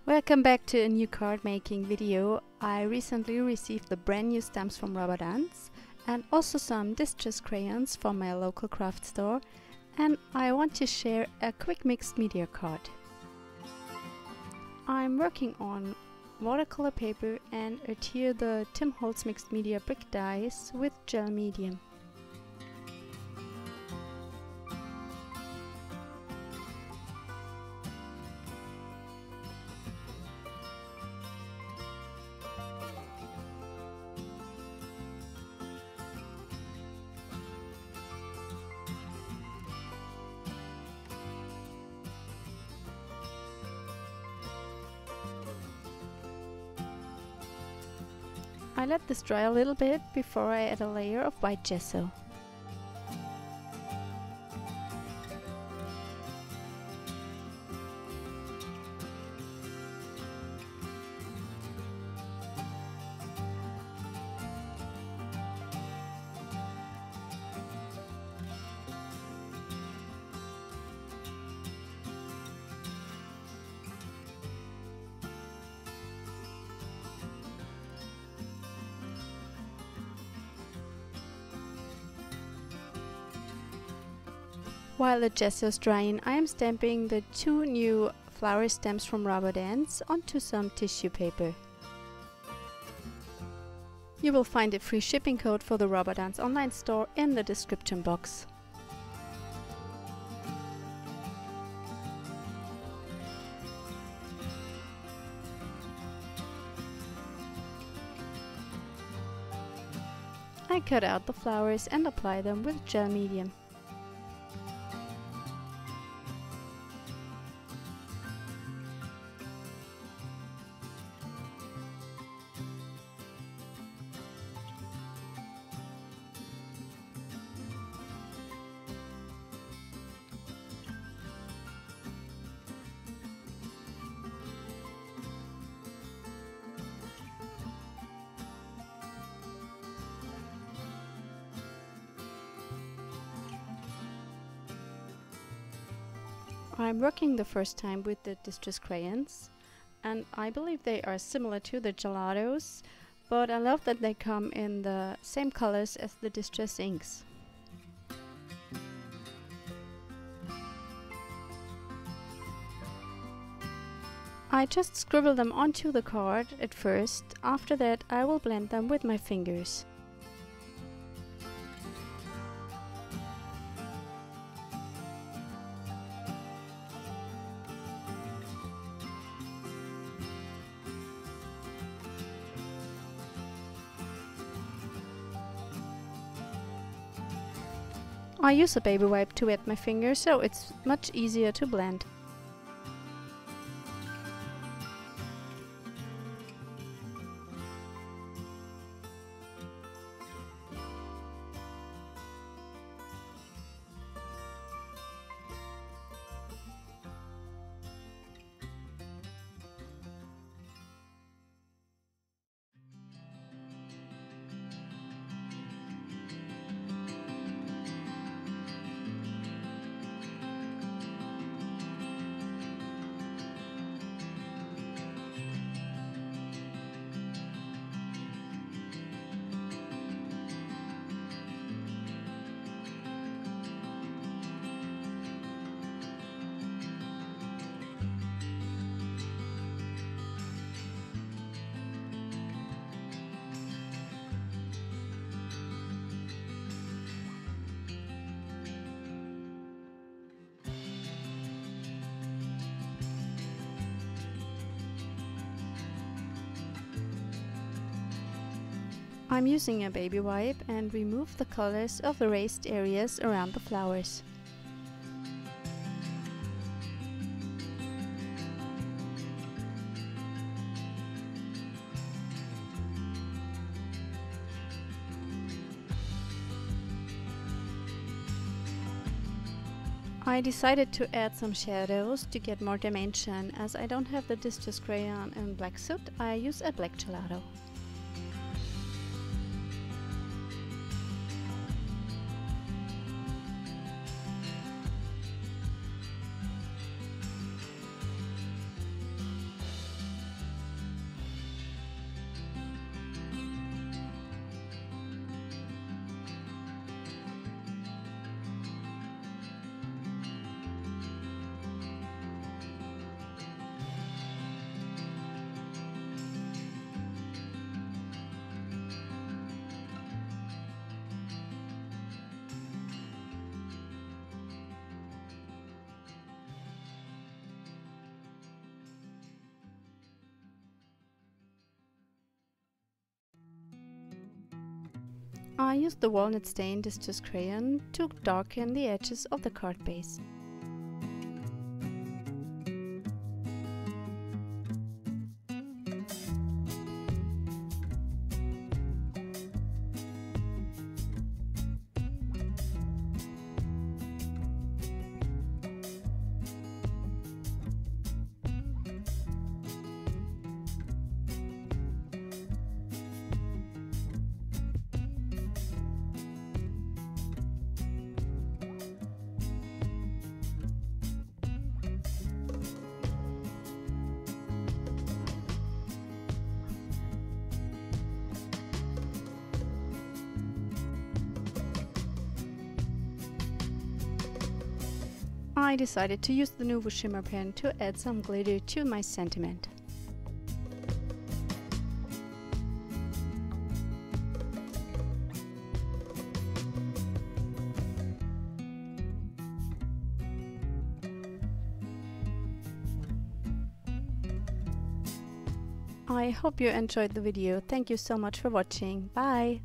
Welcome back to a new card making video. I recently received the brand new stamps from Rubber Dance and also some Distress Crayons from my local craft store, and I want to share a quick mixed media card. I'm working on watercolor paper and adhere the Holtz mixed media brick dies with gel medium. I let this dry a little bit before I add a layer of white gesso. While the gesso is drying, I am stamping the two new flower stamps from Rubber Dance onto some tissue paper. You will find a free shipping code for the Rubber Dance online store in the description box. I cut out the flowers and apply them with gel medium. I'm working the first time with the Distress Crayons, and I believe they are similar to the gelatos, but I love that they come in the same colors as the Distress inks. I just scribble them onto the card at first. After that I will blend them with my fingers. I use a baby wipe to wet my fingers, so it's much easier to blend. I'm using a baby wipe and remove the colors of the raised areas around the flowers. I decided to add some shadows to get more dimension. As I don't have the Distress crayon in black soot, I use a black gelato. I used the walnut stain Distress Crayon to darken the edges of the card base. I decided to use the Nuvo shimmer pen to add some glitter to my sentiment. I hope you enjoyed the video. Thank you so much for watching. Bye!